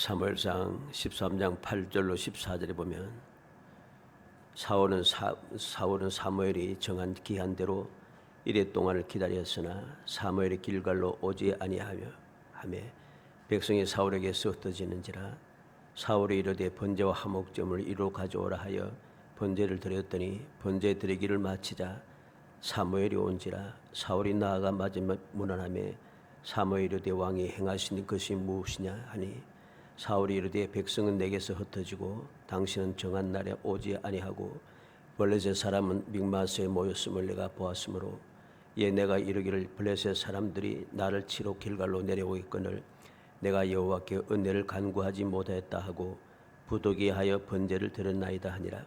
사무엘상 13장 8절로 14절에 보면 사울은 사무엘이 정한 기한대로 이레 동안을 기다렸으나 사무엘이 길갈로 오지 아니하며 백성이 사울에게서 흩어지는지라 사울이 이르되 번제와 화목제물을 이리로 가져오라 하여 번제를 드렸더니 번제 드리기를 마치자 사무엘이 온지라 사울이 나아가 맞으며 문안하며 사무엘이 이르되 왕이 행하신 것이 무엇이냐 하니 사울이 이르되 백성은 내게서 흩어지고 당신은 정한 날에 오지 아니하고 블레셋 사람은 믹마스에 모였음을 내가 보았으므로 이에 내가 이르기를 블레셋 사람들이 나를 치러 길갈로 내려오겠거늘 내가 여호와께 은혜를 간구하지 못하였다 하고 부득이하여 번제를 드렸나이다 하니라.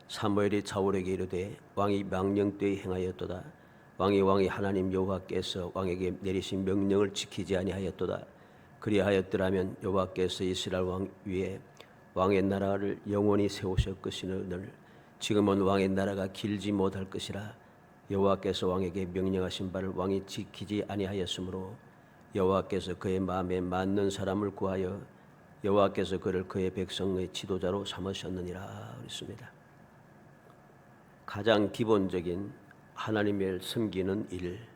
사무엘이 사울에게 이르되 왕이 망령되이 행하였도다. 왕이 하나님 여호와께서 왕에게 내리신 명령을 지키지 아니하였도다. 그리하였더라면 여호와께서 이스라엘 왕 위에 왕의 나라를 영원히 세우실 것이거늘 지금은 왕의 나라가 길지 못할 것이라. 여호와께서 왕에게 명령하신 바를 왕이 지키지 아니하였으므로 여호와께서 그의 마음에 맞는 사람을 구하여 여호와께서 그를 그의 백성의 지도자로 삼으셨느니라 그랬습니다. 가장 기본적인 하나님을 섬기는 일,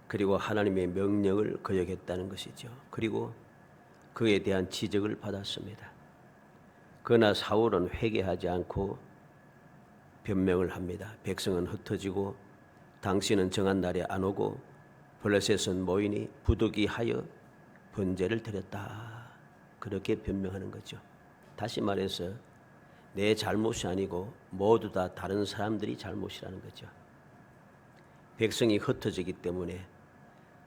그리고 하나님의 명령을 거역했다는 것이죠. 그리고 그에 대한 지적을 받았습니다. 그러나 사울은 회개하지 않고 변명을 합니다. 백성은 흩어지고 당신은 정한 날에 안 오고 블레셋은 모이니 부득이하여 번제를 드렸다. 그렇게 변명하는 거죠. 다시 말해서 내 잘못이 아니고 모두 다 다른 사람들이 잘못이라는 거죠. 백성이 흩어지기 때문에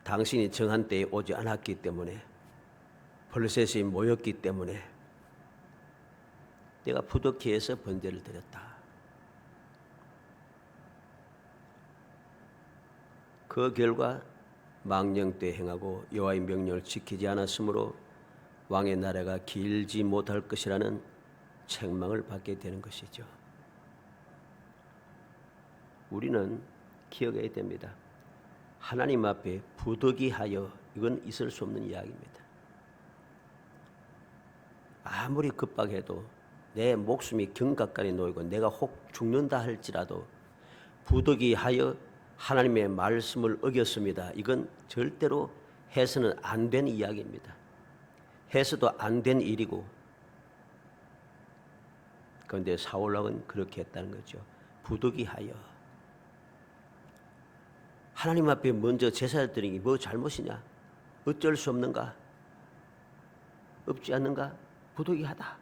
당신이 정한 때에 오지 않았기 때문에 블레셋이 모였기 때문에 내가 부득이 해서 번제를 드렸다. 그 결과 망령되 행하고 여호와의 명령을 지키지 않았으므로 왕의 나라가 길지 못할 것이라는 책망을 받게 되는 것이죠. 우리는 기억해야 됩니다. 하나님 앞에 부득이하여 이건 있을 수 없는 이야기입니다. 아무리 급박해도 내 목숨이 경각간에 놓이고 내가 혹 죽는다 할지라도 부득이하여 하나님의 말씀을 어겼습니다. 이건 절대로 해서는 안 된 이야기입니다. 해서도 안 된 일이고, 그런데 사울왕은 그렇게 했다는 거죠. 부득이하여. 하나님 앞에 먼저 제사를 드리는 게 뭐 잘못이냐? 어쩔 수 없는가? 없지 않는가? 부득이하다.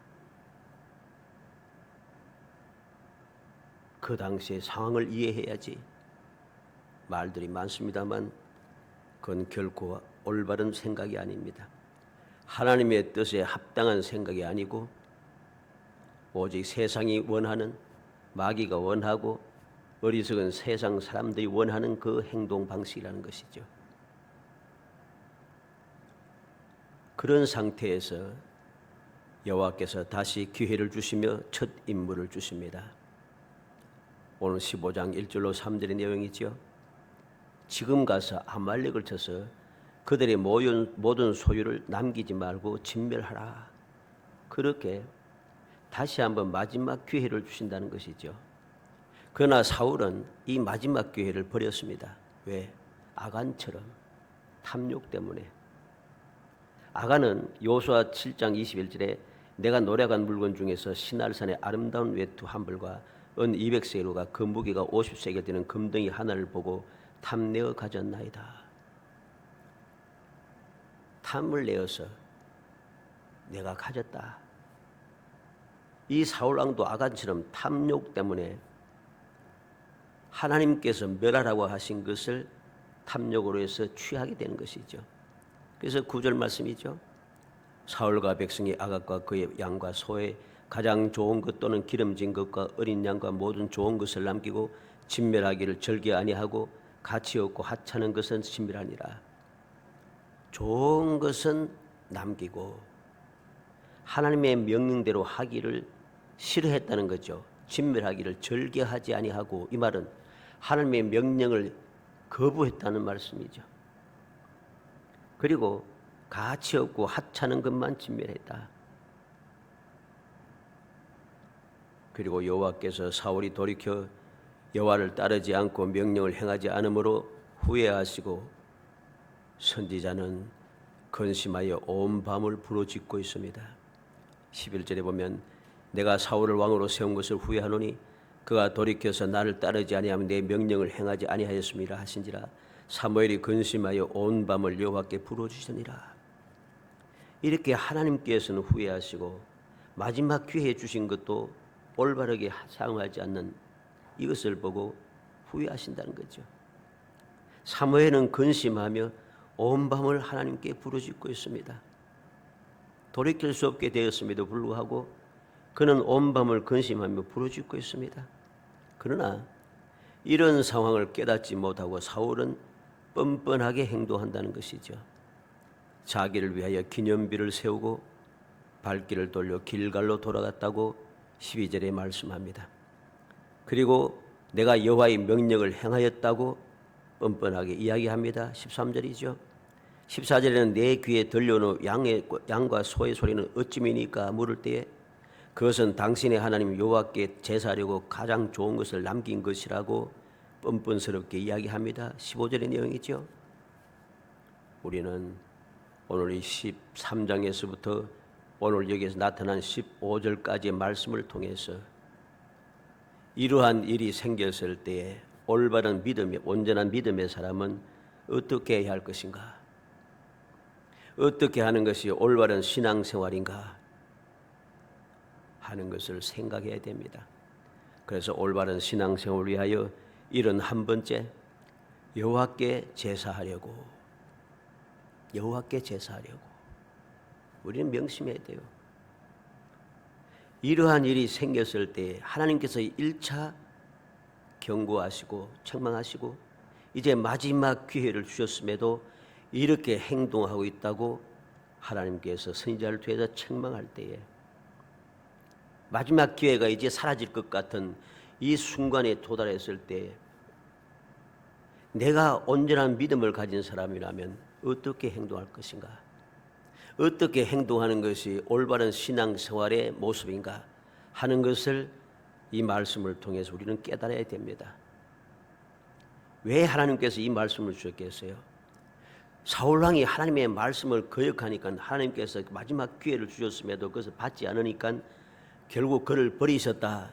그 당시의 상황을 이해해야지. 말들이 많습니다만 그건 결코 올바른 생각이 아닙니다. 하나님의 뜻에 합당한 생각이 아니고 오직 세상이 원하는, 마귀가 원하고 어리석은 세상 사람들이 원하는 그 행동 방식이라는 것이죠. 그런 상태에서 여호와께서 다시 기회를 주시며 첫 임무를 주십니다. 오늘 15장 1절로 3절의 내용이죠. 지금 가서 아말렉을 쳐서 그들의 모든 소유를 남기지 말고 진멸하라. 그렇게 다시 한번 마지막 기회를 주신다는 것이죠. 그러나 사울은 이 마지막 기회를 버렸습니다. 왜? 아간처럼 탐욕 때문에. 아간은 여호수아 7장 21절에 내가 노력한 물건 중에서 시날산의 아름다운 외투 한 벌과 은 200세겔과 그 무게가 50세겔 되는 금덩이 하나를 보고 탐내어 가졌나이다. 탐을 내어서 내가 가졌다. 이 사울왕도 아간처럼 탐욕 때문에 하나님께서 멸하라고 하신 것을 탐욕으로 해서 취하게 되는 것이죠. 그래서 9절 말씀이죠. 사울과 백성이 아각과 그의 양과 소의 가장 좋은 것 또는 기름진 것과 어린 양과 모든 좋은 것을 남기고 진멸하기를 절개 아니하고 가치 없고 하찮은 것은 진멸하니라. 좋은 것은 남기고 하나님의 명령대로 하기를 싫어했다는 거죠. 진멸하기를 절개하지 아니하고, 이 말은 하나님의 명령을 거부했다는 말씀이죠. 그리고 가치 없고 하찮은 것만 진멸했다. 그리고 여호와께서 사울이 돌이켜 여호와를 따르지 않고 명령을 행하지 않으므로 후회하시고 선지자는 근심하여 온 밤을 부르짖고 있습니다. 11절에 보면 내가 사울을 왕으로 세운 것을 후회하노니 그가 돌이켜서 나를 따르지 아니하면 내 명령을 행하지 아니하였음이라 하신지라. 사무엘이 근심하여 온 밤을 여호와께 부르짖으니라. 이렇게 하나님께서는 후회하시고 마지막 기회 주신 것도 올바르게 사용하지 않는 이것을 보고 후회하신다는 거죠. 사무엘은 근심하며 온 밤을 하나님께 부르짖고 있습니다. 돌이킬 수 없게 되었음에도 불구하고 그는 온 밤을 근심하며 부르짖고 있습니다. 그러나 이런 상황을 깨닫지 못하고 사울은 뻔뻔하게 행동한다는 것이죠. 자기를 위하여 기념비를 세우고 발길을 돌려 길갈로 돌아갔다고 12절에 말씀합니다. 그리고 내가 여호와의 명령을 행하였다고 뻔뻔하게 이야기합니다. 13절이죠. 14절에는 내 귀에 들려오는 양과 소의 소리는 어찌미니까 물을 때에 그것은 당신의 하나님 여호와께 제사하려고 가장 좋은 것을 남긴 것이라고 뻔뻔스럽게 이야기합니다. 15절의 내용이죠. 우리는 오늘 이 13장에서부터 오늘 여기에서 나타난 15절까지의 말씀을 통해서 이러한 일이 생겼을 때에 올바른 믿음의 온전한 믿음의 사람은 어떻게 해야 할 것인가? 어떻게 하는 것이 올바른 신앙생활인가 하는 것을 생각해야 됩니다. 그래서 올바른 신앙생활을 위하여 일은 한 번째, 여호와께 제사하려고 우리는 명심해야 돼요. 이러한 일이 생겼을 때 하나님께서 1차 경고하시고 책망하시고 이제 마지막 기회를 주셨음에도 이렇게 행동하고 있다고 하나님께서 선지자를 통해서 책망할 때에 마지막 기회가 이제 사라질 것 같은 이 순간에 도달했을 때 내가 온전한 믿음을 가진 사람이라면 어떻게 행동할 것인가? 어떻게 행동하는 것이 올바른 신앙생활의 모습인가 하는 것을 이 말씀을 통해서 우리는 깨달아야 됩니다. 왜 하나님께서 이 말씀을 주셨겠어요? 사울왕이 하나님의 말씀을 거역하니까 하나님께서 마지막 기회를 주셨음에도 그것을 받지 않으니까 결국 그를 버리셨다.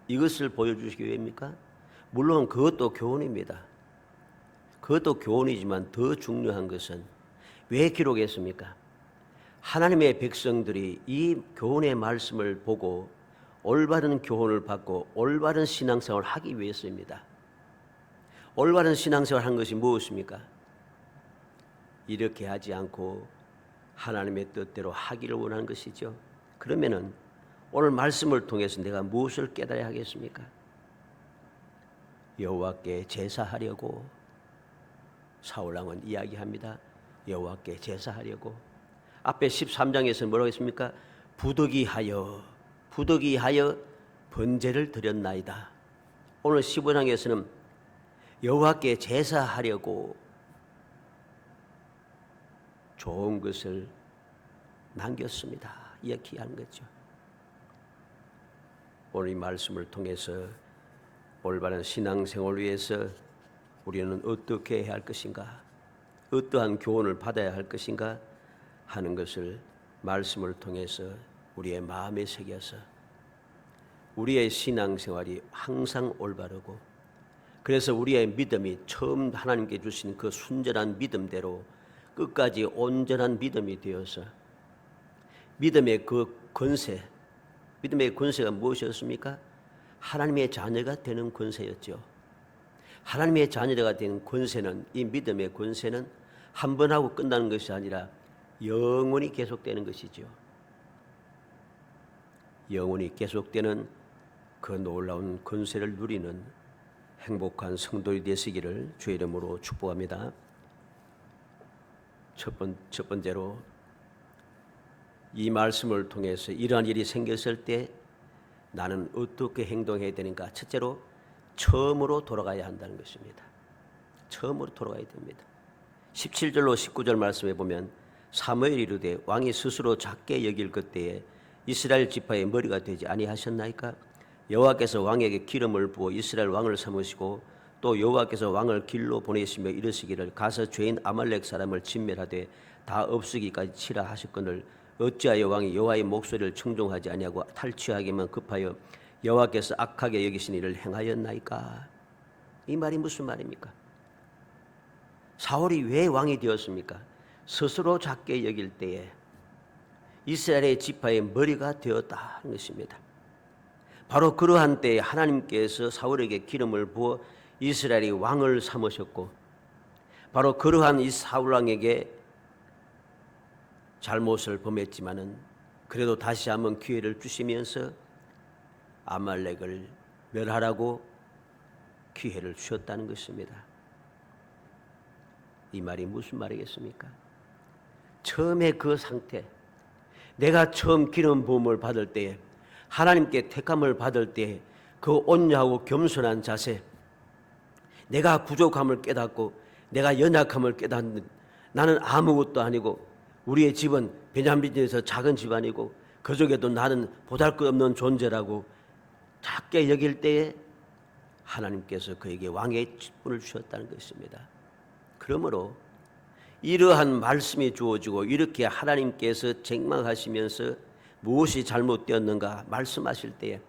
이것을 보여주시기 위해입니까? 물론 그것도 교훈입니다. 그것도 교훈이지만 더 중요한 것은 왜 기록했습니까? 하나님의 백성들이 이 교훈의 말씀을 보고 올바른 교훈을 받고 올바른 신앙생활을 하기 위해서입니다. 올바른 신앙생활을 한 것이 무엇입니까? 이렇게 하지 않고 하나님의 뜻대로 하기를 원하는 것이죠. 그러면은 오늘 말씀을 통해서 내가 무엇을 깨달아야 하겠습니까? 여호와께 제사하려고 사울왕은 이야기합니다. 여호와께 제사하려고. 앞에 13장에서 뭐라고 했습니까? 부득이하여 번제를 드렸나이다. 오늘 15장에서는 여호와께 제사하려고 좋은 것을 남겼습니다. 이렇게 하는 거죠. 오늘 이 말씀을 통해서 올바른 신앙생활을 위해서 우리는 어떻게 해야 할 것인가, 어떠한 교훈을 받아야 할 것인가 하는 것을 말씀을 통해서 우리의 마음에 새겨서 우리의 신앙생활이 항상 올바르고, 그래서 우리의 믿음이 처음 하나님께 주신 그 순전한 믿음대로 끝까지 온전한 믿음이 되어서 믿음의 그 권세, 믿음의 권세가 무엇이었습니까? 하나님의 자녀가 되는 권세였죠. 하나님의 자녀가 되는 권세는, 이 믿음의 권세는 한 번 하고 끝나는 것이 아니라 영원히 계속되는 것이죠. 영원히 계속되는 그 놀라운 권세를 누리는 행복한 성도이 되시기를 주의 이름으로 축복합니다. 첫 번째로 이 말씀을 통해서 이러한 일이 생겼을 때 나는 어떻게 행동해야 되는가? 첫째로 처음으로 돌아가야 한다는 것입니다. 처음으로 돌아가야 됩니다. 17절로 19절 말씀에 보면 사무엘이 이르되 왕이 스스로 작게 여길 그때에 이스라엘 지파의 머리가 되지 아니하셨나이까? 여호와께서 왕에게 기름을 부어 이스라엘 왕을 삼으시고 또 여호와께서 왕을 길로 보내시며 이르시기를 가서 죄인 아말렉 사람을 진멸하되 다 없으기까지 치라 하셨거늘 어찌하여 왕이 여호와의 목소리를 청종하지 아니하고 탈취하기만 급하여 여호와께서 악하게 여기신 일을 행하였나이까? 이 말이 무슨 말입니까? 사울이 왜 왕이 되었습니까? 스스로 작게 여길 때에 이스라엘의 지파의 머리가 되었다는 것입니다. 바로 그러한 때에 하나님께서 사울에게 기름을 부어 이스라엘이 왕을 삼으셨고, 바로 그러한 이 사울 왕에게 잘못을 범했지만은 그래도 다시 한번 기회를 주시면서 아말렉을 멸하라고 기회를 주셨다는 것입니다. 이 말이 무슨 말이겠습니까? 처음에 그 상태, 내가 처음 기름 부음을 받을 때에, 하나님께 택함을 받을 때에 그 온유하고 겸손한 자세, 내가 부족함을 깨닫고 내가 연약함을 깨닫는, 나는 아무것도 아니고 우리의 집은 베냐민에서 작은 집안이고 그중에도 나는 보잘것없는 존재라고 작게 여길 때에 하나님께서 그에게 왕의 직분을 주셨다는 것입니다. 그러므로 이러한 말씀이 주어지고 이렇게 하나님께서 책망하시면서 무엇이 잘못되었는가 말씀하실 때에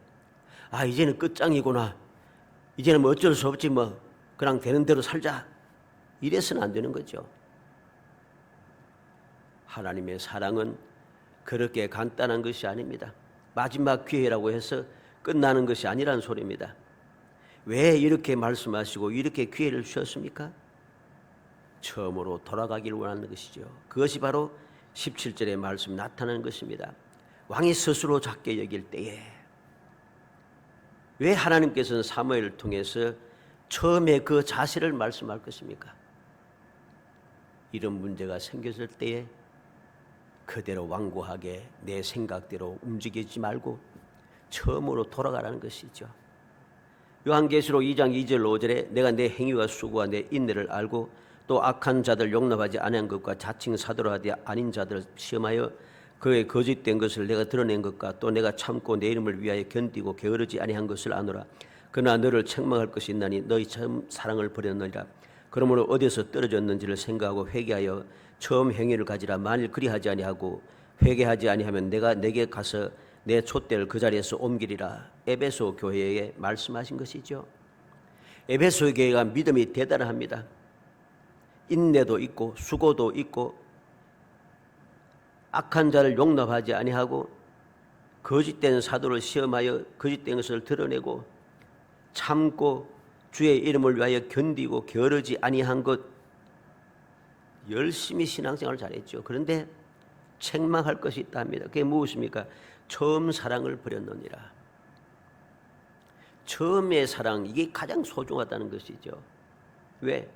이제는 끝장이구나, 이제는 뭐 어쩔 수 없지, 뭐 그냥 되는 대로 살자, 이래서는 안 되는 거죠. 하나님의 사랑은 그렇게 간단한 것이 아닙니다. 마지막 기회라고 해서 끝나는 것이 아니란 소리입니다. 왜 이렇게 말씀하시고 이렇게 기회를 주셨습니까? 처음으로 돌아가기를 원하는 것이죠. 그것이 바로 17절의 말씀 나타나는 것입니다. 왕이 스스로 작게 여길 때에 왜 하나님께서는 사무엘을 통해서 처음에 그 자세를 말씀할 것입니까? 이런 문제가 생겼을 때에 그대로 완고하게 내 생각대로 움직이지 말고 처음으로 돌아가라는 것이죠. 요한계시록 2장 2절 5절에 내가 내 행위와 수고와 내 인내를 알고 또 악한 자들 용납하지 아니한 것과 자칭 사도라되 아닌 자들을 시험하여 그의 거짓된 것을 내가 드러낸 것과 또 내가 참고 내 이름을 위하여 견디고 게으르지 아니한 것을 아노라. 그러나 너를 책망할 것이 있나니 너희 처음 사랑을 버렸느니라. 그러므로 어디서 떨어졌는지를 생각하고 회개하여 처음 행위를 가지라. 만일 그리하지 아니하고 회개하지 아니하면 내가 내게 가서 내 촛대를 그 자리에서 옮기리라. 에베소 교회에 말씀하신 것이죠. 에베소 교회가 믿음이 대단합니다. 인내도 있고 수고도 있고 악한 자를 용납하지 아니하고 거짓된 사도를 시험하여 거짓된 것을 드러내고 참고 주의 이름을 위하여 견디고 게으르지 아니한 것, 열심히 신앙생활을 잘했죠. 그런데 책망할 것이 있다 합니다. 그게 무엇입니까? 처음 사랑을 버렸느니라. 처음의 사랑, 이게 가장 소중하다는 것이죠. 왜?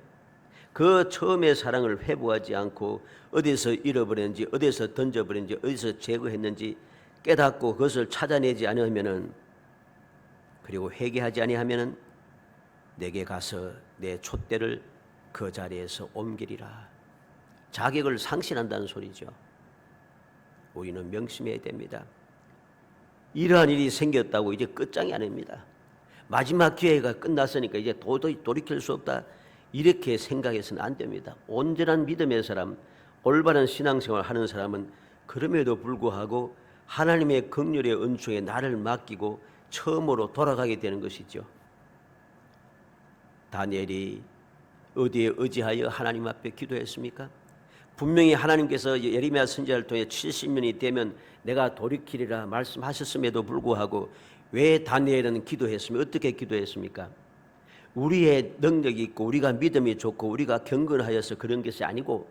그 처음의 사랑을 회복하지 않고 어디서 잃어버렸는지, 어디서 던져버렸는지, 어디서 제거했는지 깨닫고 그것을 찾아내지 않으면은, 그리고 회개하지 아니하면은 내게 가서 내 촛대를 그 자리에서 옮기리라. 자격을 상실한다는 소리죠. 우리는 명심해야 됩니다. 이러한 일이 생겼다고 이제 끝장이 아닙니다. 마지막 기회가 끝났으니까 이제 도저히 돌이킬 수 없다, 이렇게 생각해서는 안 됩니다. 온전한 믿음의 사람, 올바른 신앙생활을 하는 사람은 그럼에도 불구하고 하나님의 긍휼의 은총에 나를 맡기고 처음으로 돌아가게 되는 것이죠. 다니엘이 어디에 의지하여 하나님 앞에 기도했습니까? 분명히 하나님께서 예레미야 선지자를 통해 70년이 되면 내가 돌이키리라 말씀하셨음에도 불구하고 왜 다니엘은 기도했으며 어떻게 기도했습니까? 우리의 능력이 있고 우리가 믿음이 좋고 우리가 경건하여서 그런 것이 아니고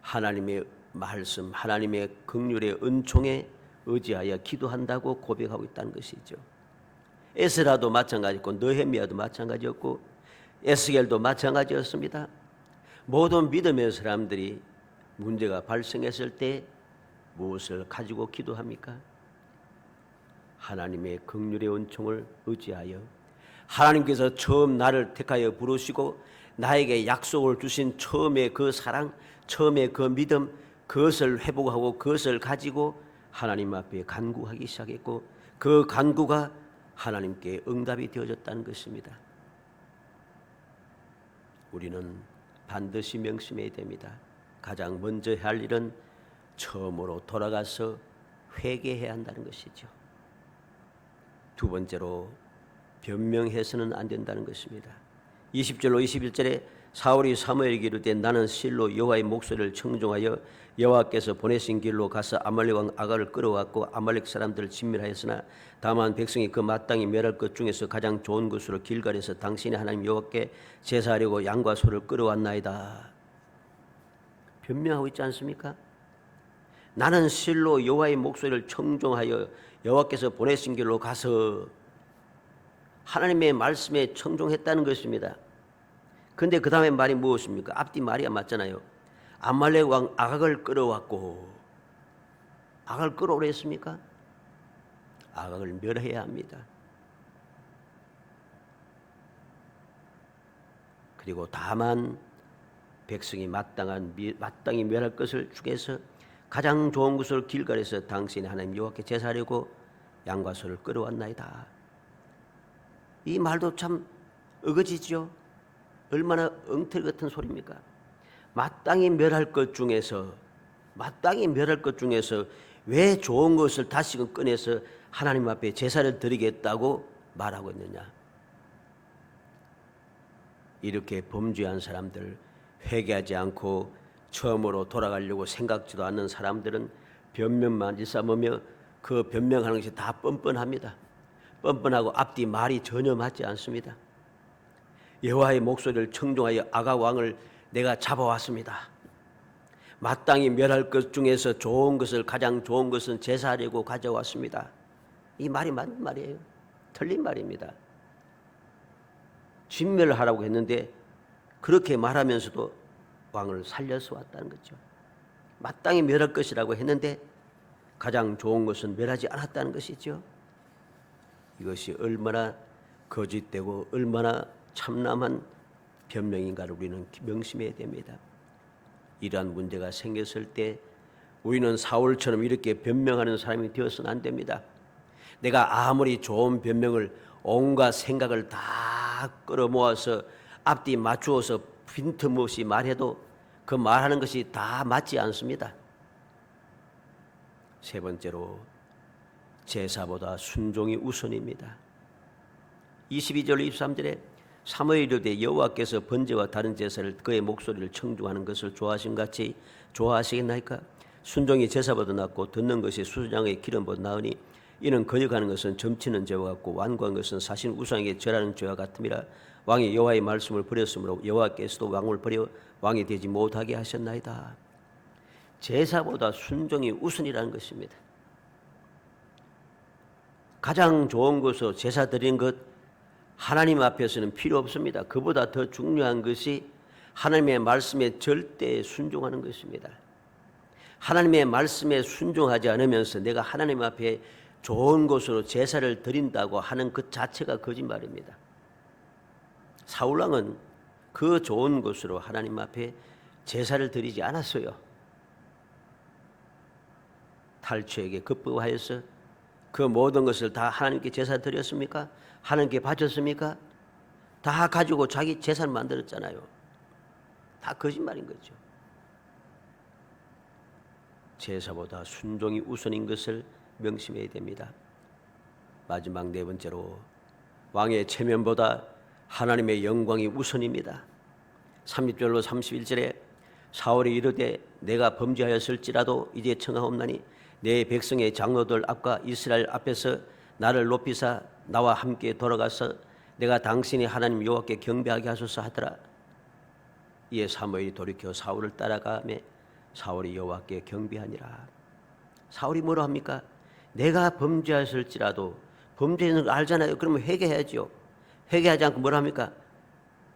하나님의 말씀, 하나님의 긍휼의 은총에 의지하여 기도한다고 고백하고 있다는 것이죠. 에스라도 마찬가지였고 느헤미야도 마찬가지였고 에스겔도 마찬가지였습니다. 모든 믿음의 사람들이 문제가 발생했을 때 무엇을 가지고 기도합니까? 하나님의 긍휼의 은총을 의지하여 하나님께서 처음 나를 택하여 부르시고 나에게 약속을 주신 처음의 그 사랑, 처음의 그 믿음, 그것을 회복하고 그것을 가지고 하나님 앞에 간구하기 시작했고 그 간구가 하나님께 응답이 되어졌다는 것입니다. 우리는 반드시 명심해야 됩니다. 가장 먼저 할 일은 처음으로 돌아가서 회개해야 한다는 것이죠. 두 번째로 변명해서는 안 된다는 것입니다. 20절로 21절에 사울이 사무엘에게 이르되 나는 실로 여호와의 목소리를 청종하여 여호와께서 보내신 길로 가서 아말렉 왕 아갈을 끌어왔고 아말렉 사람들을 진멸하였으나 다만 백성이 그 마땅히 멸할 것 중에서 가장 좋은 것으로 길갈에서 당신의 하나님 여호와께 제사하려고 양과 소를 끌어왔나이다. 변명하고 있지 않습니까? 나는 실로 여호와의 목소리를 청종하여 여호와께서 보내신 길로 가서 하나님의 말씀에 청종했다는 것입니다. 그런데 그 다음에 말이 무엇입니까? 앞뒤 말이 맞잖아요. 아말렉 왕 아각을 끌어왔고, 아각을 끌어오려 했습니까? 아각을 멸해야 합니다. 그리고 다만 백성이 마땅히 멸할 것을 중에서 가장 좋은 것을 길갈에서 당신의 하나님 여호와께 제사하려고 양과 소를 끌어왔나이다. 이 말도 참 어거지죠. 얼마나 엉터리 같은 소리입니까? 마땅히 멸할 것 중에서 왜 좋은 것을 다시금 꺼내서 하나님 앞에 제사를 드리겠다고 말하고 있느냐? 이렇게 범죄한 사람들, 회개하지 않고 처음으로 돌아가려고 생각지도 않는 사람들은 변명만 일삼으며 그 변명하는 것이 다 뻔뻔합니다. 뻔뻔하고 앞뒤 말이 전혀 맞지 않습니다. 여호와의 목소리를 청종하여 아각 왕을 내가 잡아왔습니다. 마땅히 멸할 것 중에서 좋은 것을, 가장 좋은 것은 제사하려고 가져왔습니다. 이 말이 맞는 말이에요. 틀린 말입니다. 진멸하라고 했는데 그렇게 말하면서도 왕을 살려서 왔다는 거죠. 마땅히 멸할 것이라고 했는데 가장 좋은 것은 멸하지 않았다는 것이죠. 이것이 얼마나 거짓되고 얼마나 참남한 변명인가를 우리는 명심해야 됩니다. 이러한 문제가 생겼을 때 우리는 사울처럼 이렇게 변명하는 사람이 되어서는 안 됩니다. 내가 아무리 좋은 변명을 온갖 생각을 다 끌어모아서 앞뒤 맞추어서 빈틈없이 말해도 그 말하는 것이 다 맞지 않습니다. 세 번째로 제사보다 순종이 우선입니다. 22절 23절에 사무엘이 이르되 여호와께서 번제와 다른 제사를 그의 목소리를 청중하는 것을 좋아하신 같이 좋아하시겠나이까? 순종이 제사보다 낫고 듣는 것이 수장의 기름보다 나으니 이는 거역하는 것은 점치는 죄와 같고 완고한 것은 사신 우상에게 절하는 죄와 같음이라. 왕이 여호와의 말씀을 버렸으므로 여호와께서도 왕을 버려 왕이 되지 못하게 하셨나이다. 제사보다 순종이 우선이라는 것입니다. 가장 좋은 것으로 제사 드린 것 하나님 앞에서는 필요 없습니다. 그보다 더 중요한 것이 하나님의 말씀에 절대 순종하는 것입니다. 하나님의 말씀에 순종하지 않으면서 내가 하나님 앞에 좋은 것으로 제사를 드린다고 하는 그 자체가 거짓말입니다. 사울왕은 그 좋은 것으로 하나님 앞에 제사를 드리지 않았어요. 탈취에게 급부하여서 그 모든 것을 다 하나님께 제사 드렸습니까? 하나님께 바쳤습니까? 다 가지고 자기 재산 만들었잖아요. 다 거짓말인 거죠. 제사보다 순종이 우선인 것을 명심해야 됩니다. 마지막 네 번째로 왕의 체면보다 하나님의 영광이 우선입니다. 30절로 31절에 사울이 이르되 내가 범죄하였을지라도 이제 청하옵나니 내 백성의 장로들 앞과 이스라엘 앞에서 나를 높이사 나와 함께 돌아가서 내가 당신의 하나님 여호와께 경배하게 하소서 하더라. 이에 사무엘이 돌이켜 사울을 따라가며 사울이 여호와께 경배하니라. 사울이 뭐라 합니까? 내가 범죄하였을지라도, 범죄는 걸 알잖아요. 그러면 회개해야죠. 회개하지 않고 뭐라 합니까?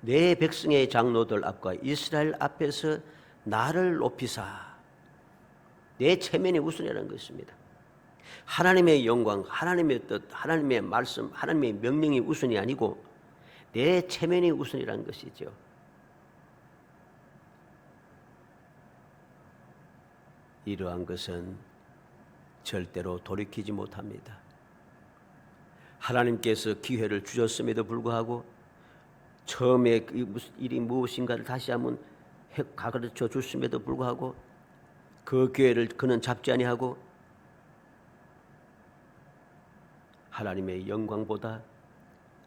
내 백성의 장로들 앞과 이스라엘 앞에서 나를 높이사. 내 체면이 우선이라는 것입니다. 하나님의 영광, 하나님의 뜻, 하나님의 말씀, 하나님의 명령이 우선이 아니고 내 체면이 우선이라는 것이죠. 이러한 것은 절대로 돌이키지 못합니다. 하나님께서 기회를 주셨음에도 불구하고 처음에 일이 무엇인가를 다시 한번 가르쳐 줬음에도 불구하고 그 기회를 그는 잡지 아니하고 하나님의 영광보다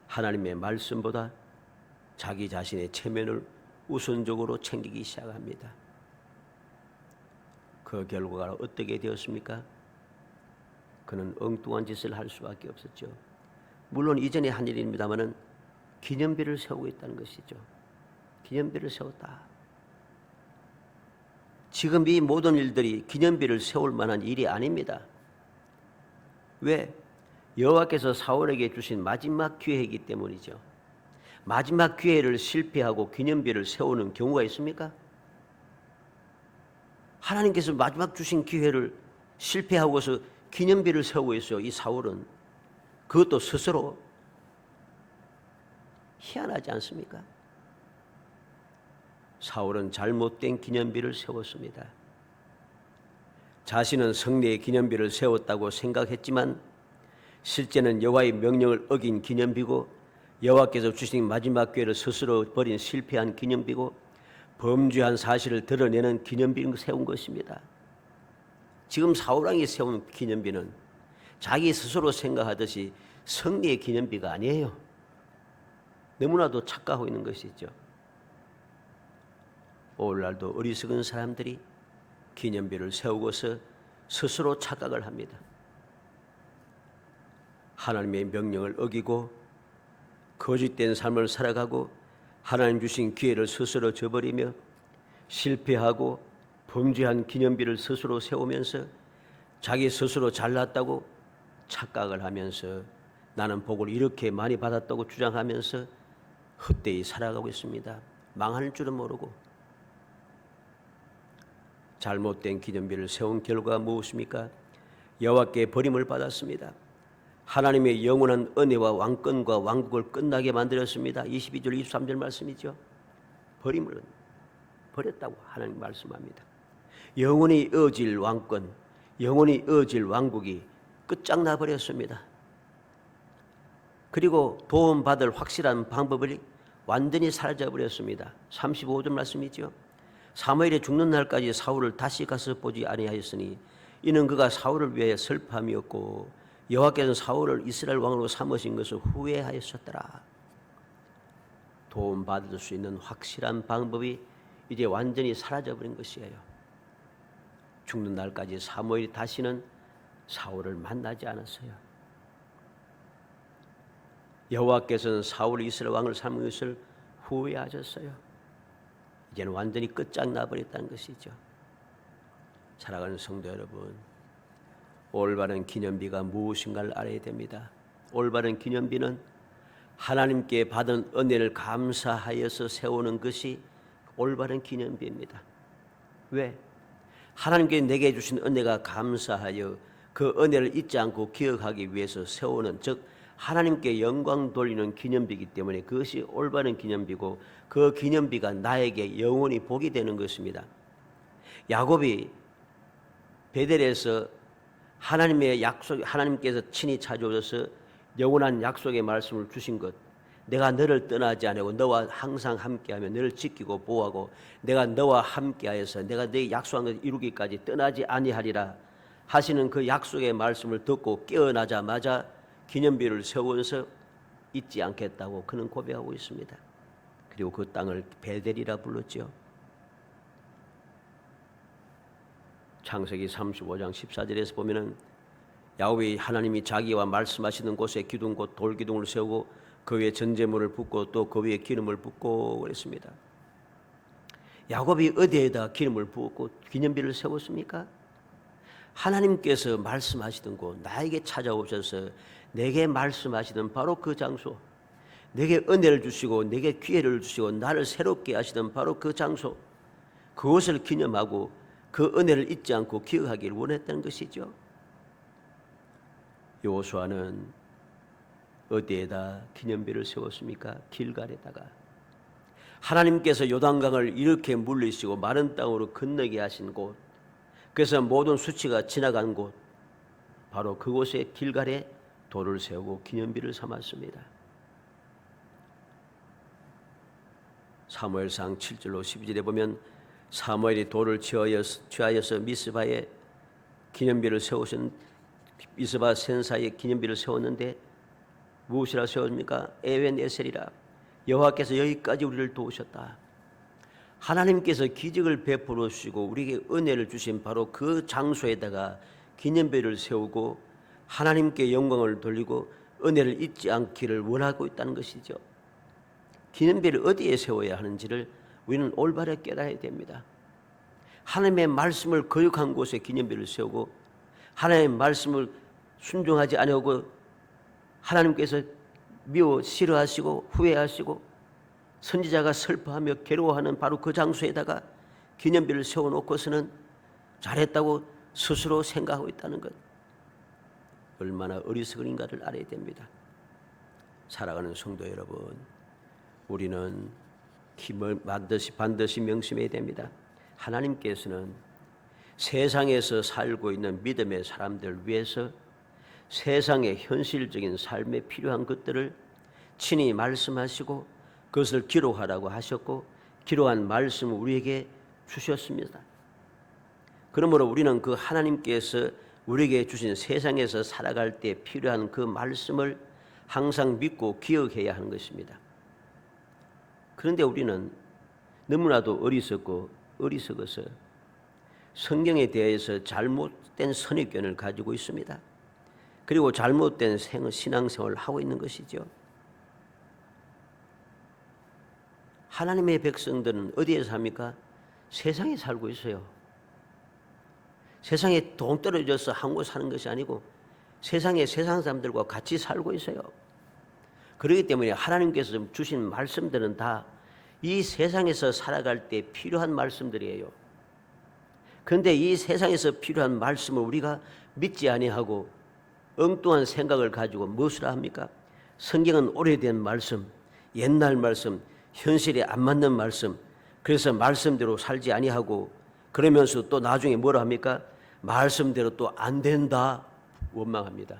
하나님의 말씀보다 자기 자신의 체면을 우선적으로 챙기기 시작합니다. 그 결과가 어떻게 되었습니까? 그는 엉뚱한 짓을 할 수밖에 없었죠. 물론 이전에 한 일입니다마는 기념비를 세우고 있다는 것이죠. 기념비를 세웠다. 지금 이 모든 일들이 기념비를 세울 만한 일이 아닙니다. 왜? 여호와께서 사울에게 주신 마지막 기회이기 때문이죠. 마지막 기회를 실패하고 기념비를 세우는 경우가 있습니까? 하나님께서 마지막 주신 기회를 실패하고서 기념비를 세우고 있어요. 이 사울은 그것도 스스로. 희한하지 않습니까? 사울은 잘못된 기념비를 세웠습니다. 자신은 승리의 기념비를 세웠다고 생각했지만 실제는 여호와의 명령을 어긴 기념비고 여호와께서 주신 마지막 기회를 스스로 버린 실패한 기념비고 범죄한 사실을 드러내는 기념비를 세운 것입니다. 지금 사울왕이 세운 기념비는 자기 스스로 생각하듯이 승리의 기념비가 아니에요. 너무나도 착각하고 있는 것이죠. 오늘날도 어리석은 사람들이 기념비를 세우고서 스스로 착각을 합니다. 하나님의 명령을 어기고 거짓된 삶을 살아가고 하나님 주신 기회를 스스로 저버리며 실패하고 범죄한 기념비를 스스로 세우면서 자기 스스로 잘났다고 착각을 하면서 나는 복을 이렇게 많이 받았다고 주장하면서 헛되이 살아가고 있습니다. 망할 줄은 모르고. 잘못된 기념비를 세운 결과가 무엇입니까? 여호와께 버림을 받았습니다. 하나님의 영원한 은혜와 왕권과 왕국을 끝나게 만들었습니다. 22절 23절 말씀이죠. 버림을 버렸다고 하나님 말씀합니다. 영원히 이어질 왕권, 영원히 이어질 왕국이 끝장나 버렸습니다. 그리고 도움받을 확실한 방법을 완전히 사라져버렸습니다. 35절 말씀이죠. 사무엘이 죽는 날까지 사울을 다시 가서 보지 아니하였으니 이는 그가 사울을 위해 슬픔이었고 여호와께서는 사울을 이스라엘 왕으로 삼으신 것을 후회하였었더라. 도움받을 수 있는 확실한 방법이 이제 완전히 사라져버린 것이에요. 죽는 날까지 사무엘이 다시는 사울을 만나지 않았어요. 여호와께서는 사울 이스라엘 왕을 삼은 것을 후회하셨어요. 이제는 완전히 끝장나버렸다는 것이죠. 사랑하는 성도 여러분, 올바른 기념비가 무엇인가를 알아야 됩니다. 올바른 기념비는 하나님께 받은 은혜를 감사하여서 세우는 것이 올바른 기념비입니다. 왜? 하나님께 내게 주신 은혜가 감사하여 그 은혜를 잊지 않고 기억하기 위해서 세우는, 즉 하나님께 영광 돌리는 기념비이기 때문에 그것이 올바른 기념비고 그 기념비가 나에게 영원히 복이 되는 것입니다. 야곱이 베델에서 하나님의 약속, 하나님께서 친히 찾아오셔서 영원한 약속의 말씀을 주신 것, 내가 너를 떠나지 아니하고 너와 항상 함께하며 너를 지키고 보호하고 내가 너와 함께하여서 내가 네 약속한 것을 이루기까지 떠나지 아니하리라 하시는 그 약속의 말씀을 듣고 깨어나자마자 기념비를 세우면서 잊지 않겠다고 그는 고백하고 있습니다. 그리고 그 땅을 베델이라 불렀죠. 창세기 35장 14절에서 보면은 야곱이 하나님이 자기와 말씀하시는 곳에 기둥 곧 돌기둥을 세우고 그 위에 전제물을 붓고 또 그 위에 기름을 붓고 그랬습니다. 야곱이 어디에다 기름을 부었고 기념비를 세웠습니까? 하나님께서 말씀하시던 곳, 나에게 찾아오셔서 내게 말씀하시던 바로 그 장소, 내게 은혜를 주시고 내게 기회를 주시고 나를 새롭게 하시던 바로 그 장소, 그것을 기념하고 그 은혜를 잊지 않고 기억하기를 원했다는 것이죠. 여호수아는 어디에다 기념비를 세웠습니까? 길갈에다가. 하나님께서 요단강을 이렇게 물리시고 마른 땅으로 건너게 하신 곳, 그래서 모든 수치가 지나간 곳, 바로 그곳에 길갈에 돌을 세우고 기념비를 삼았습니다. 사무엘상 7절로 12절에 보면 사무엘이 돌을 취하여서 미스바에 기념비를 세우신 미스바 센사에 기념비를 세웠는데 무엇이라 세웠습니까? 에벤 에셀이라. 여호와께서 여기까지 우리를 도우셨다. 하나님께서 기적을 베풀어 주시고 우리에게 은혜를 주신 바로 그 장소에다가 기념비를 세우고 하나님께 영광을 돌리고 은혜를 잊지 않기를 원하고 있다는 것이죠. 기념비를 어디에 세워야 하는지를 우리는 올바르게 깨달아야 됩니다. 하나님의 말씀을 거룩한 곳에 기념비를 세우고 하나님의 말씀을 순종하지 아니하고 하나님께서 미워 싫어하시고 후회하시고 선지자가 슬퍼하며 괴로워하는 바로 그 장소에다가 기념비를 세워놓고서는 잘했다고 스스로 생각하고 있다는 것, 얼마나 어리석은인가를 알아야 됩니다. 사랑하는 성도 여러분, 우리는 힘을 반드시 명심해야 됩니다. 하나님께서는 세상에서 살고 있는 믿음의 사람들 위해서 세상의 현실적인 삶에 필요한 것들을 친히 말씀하시고 그것을 기록하라고 하셨고 기록한 말씀을 우리에게 주셨습니다. 그러므로 우리는 그 하나님께서 우리에게 주신 세상에서 살아갈 때 필요한 그 말씀을 항상 믿고 기억해야 하는 것입니다. 그런데 우리는 너무나도 어리석어서 성경에 대해서 잘못된 선입견을 가지고 있습니다. 그리고 잘못된 신앙생활을 하고 있는 것이죠. 하나님의 백성들은 어디에 삽니까? 세상에 살고 있어요. 세상에 동떨어져서 한 곳 사는 것이 아니고 세상 사람들과 같이 살고 있어요. 그렇기 때문에 하나님께서 주신 말씀들은 다 이 세상에서 살아갈 때 필요한 말씀들이에요. 그런데 이 세상에서 필요한 말씀을 우리가 믿지 아니하고 엉뚱한 생각을 가지고 무엇을 합니까? 성경은 오래된 말씀, 옛날 말씀, 현실에 안 맞는 말씀, 그래서 말씀대로 살지 아니하고 그러면서 또 나중에 뭐라 합니까? 말씀대로 또 안 된다 원망합니다.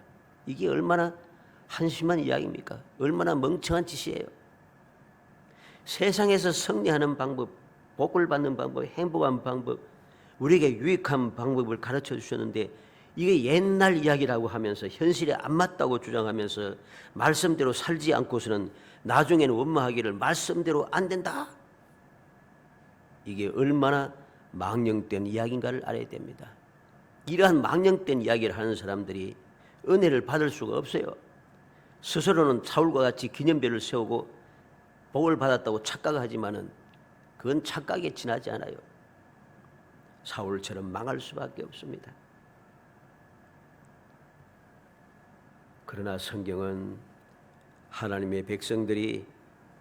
이게 얼마나 한심한 이야기입니까? 얼마나 멍청한 짓이에요. 세상에서 승리하는 방법, 복을 받는 방법, 행복한 방법, 우리에게 유익한 방법을 가르쳐 주셨는데 이게 옛날 이야기라고 하면서 현실에 안 맞다고 주장하면서 말씀대로 살지 않고서는 나중에는 원망하기를 말씀대로 안 된다. 이게 얼마나 망령된 이야기인가를 알아야 됩니다. 이러한 망령된 이야기를 하는 사람들이 은혜를 받을 수가 없어요. 스스로는 사울과 같이 기념비를 세우고 복을 받았다고 착각하지만은 그건 착각에 지나지 않아요. 사울처럼 망할 수밖에 없습니다. 그러나 성경은 하나님의 백성들이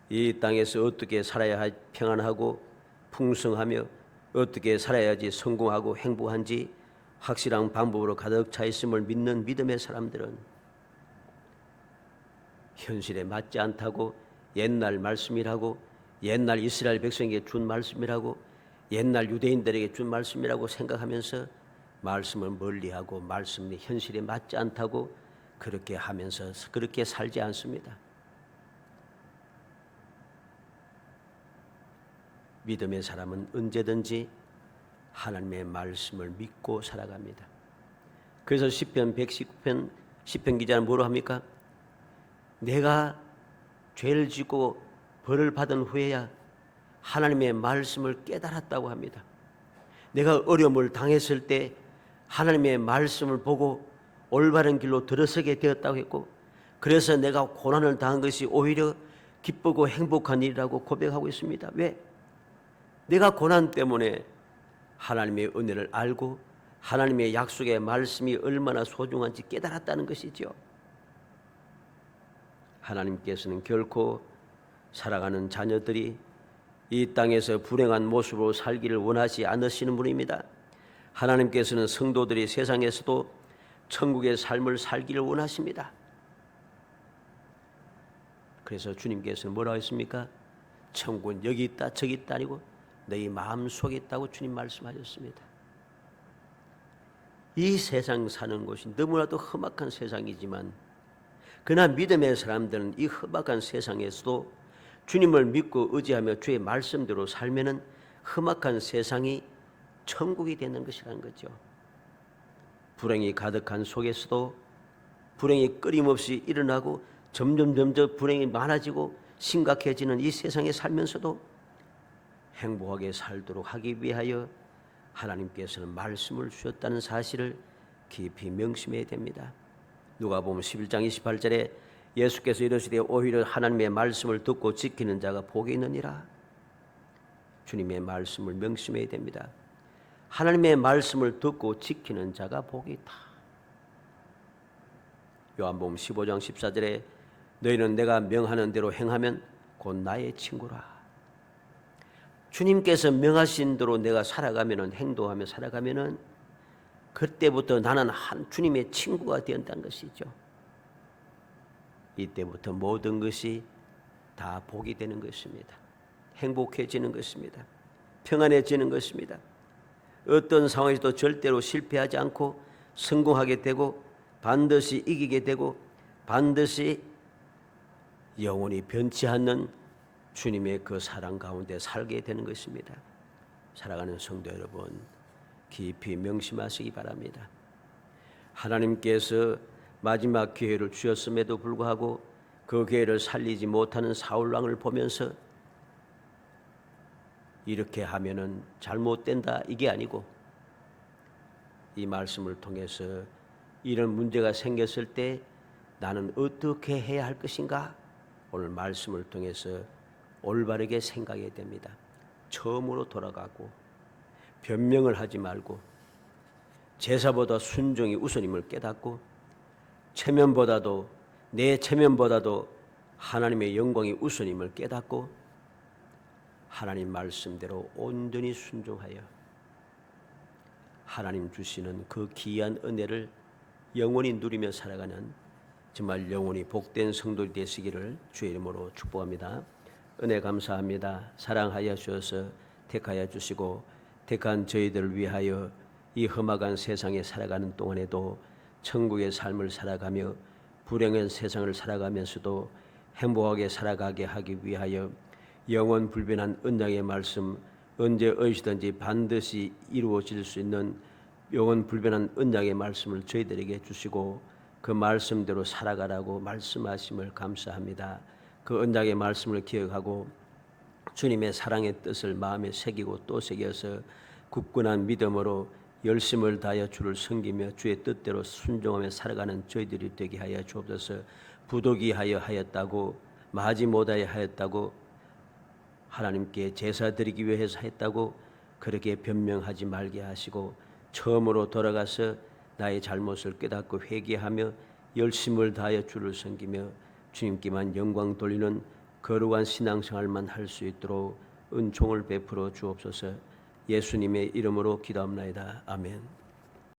이 땅에서 어떻게 살아야 평안하고 풍성하며 어떻게 살아야지 성공하고 행복한지 확실한 방법으로 가득 차 있음을 믿는 믿음의 사람들은 현실에 맞지 않다고 옛날 말씀이라고 옛날 이스라엘 백성에게 준 말씀이라고 옛날 유대인들에게 준 말씀이라고 생각하면서 말씀을 멀리하고 말씀이 현실에 맞지 않다고 그렇게 하면서 그렇게 살지 않습니다. 믿음의 사람은 언제든지 하나님의 말씀을 믿고 살아갑니다. 그래서 시편 119편 시편 기자는 뭐로 합니까? 내가 죄를 짓고 벌을 받은 후에야 하나님의 말씀을 깨달았다고 합니다. 내가 어려움을 당했을 때 하나님의 말씀을 보고 올바른 길로 들어서게 되었다고 했고 그래서 내가 고난을 당한 것이 오히려 기쁘고 행복한 일이라고 고백하고 있습니다. 왜? 내가 고난 때문에 하나님의 은혜를 알고 하나님의 약속의 말씀이 얼마나 소중한지 깨달았다는 것이죠. 하나님께서는 결코 살아가는 자녀들이 이 땅에서 불행한 모습으로 살기를 원하지 않으시는 분입니다. 하나님께서는 성도들이 세상에서도 천국의 삶을 살기를 원하십니다. 그래서 주님께서는 뭐라고 했습니까? 천국은 여기 있다 저기 있다 아니고 너희 마음속에 있다고 주님 말씀하셨습니다. 이 세상 사는 곳이 너무나도 험악한 세상이지만 그러나 믿음의 사람들은 이 험악한 세상에서도 주님을 믿고 의지하며 주의 말씀대로 살면은 험악한 세상이 천국이 되는 것이라는 거죠. 불행이 가득한 속에서도 불행이 끊임없이 일어나고 점점 불행이 많아지고 심각해지는 이 세상에 살면서도 행복하게 살도록 하기 위하여 하나님께서는 말씀을 주셨다는 사실을 깊이 명심해야 됩니다. 누가복음 11장 28절에 예수께서 이르시되 오히려 하나님의 말씀을 듣고 지키는 자가 복이 있느니라. 주님의 말씀을 명심해야 됩니다. 하나님의 말씀을 듣고 지키는 자가 복이 있다. 요한복음 15장 14절에 너희는 내가 명하는 대로 행하면 곧 나의 친구라. 주님께서 명하신 대로 내가 살아가면은, 행동하며 살아가면은 그때부터 나는 한 주님의 친구가 되었다는 것이죠. 이때부터 모든 것이 다 복이 되는 것입니다. 행복해지는 것입니다. 평안해지는 것입니다. 어떤 상황에서도 절대로 실패하지 않고 성공하게 되고 반드시 이기게 되고 반드시 영원히 변치 않는 주님의 그 사랑 가운데 살게 되는 것입니다. 사랑하는 성도 여러분, 깊이 명심하시기 바랍니다. 하나님께서 마지막 기회를 주셨음에도 불구하고 그 기회를 살리지 못하는 사울 왕을 보면서 이렇게 하면은 잘못된다 이게 아니고 이 말씀을 통해서 이런 문제가 생겼을 때 나는 어떻게 해야 할 것인가? 오늘 말씀을 통해서 올바르게 생각해야 됩니다. 처음으로 돌아가고 변명을 하지 말고 제사보다 순종이 우선임을 깨닫고 체면보다도 내 체면보다도 하나님의 영광이 우선임을 깨닫고 하나님 말씀대로 온전히 순종하여 하나님 주시는 그 귀한 은혜를 영원히 누리며 살아가는 정말 영원히 복된 성도들이 되시기를 주의 이름으로 축복합니다. 은혜 감사합니다. 사랑하여 주셔서 택하여 주시고 택한 저희들을 위하여 이 험악한 세상에 살아가는 동안에도 천국의 삶을 살아가며 불행한 세상을 살아가면서도 행복하게 살아가게 하기 위하여 영원 불변한 언약의 말씀 언제 어디서든지 반드시 이루어질 수 있는 영원 불변한 언약의 말씀을 저희들에게 주시고 그 말씀대로 살아가라고 말씀하심을 감사합니다. 그 언약의 말씀을 기억하고 주님의 사랑의 뜻을 마음에 새기고 또 새겨서 굳건한 믿음으로 열심을 다하여 주를 섬기며 주의 뜻대로 순종하며 살아가는 저희들이 되게 하여 주옵소서. 부득이하여 하였다고 마지 못하여 하였다고 하나님께 제사 드리기 위해서 했다고 그렇게 변명하지 말게 하시고 처음으로 돌아가서 나의 잘못을 깨닫고 회개하며 열심을 다하여 주를 섬기며 주님께만 영광 돌리는 거룩한 신앙생활만 할 수 있도록 은총을 베풀어 주옵소서. 예수님의 이름으로 기도합나이다. 아멘.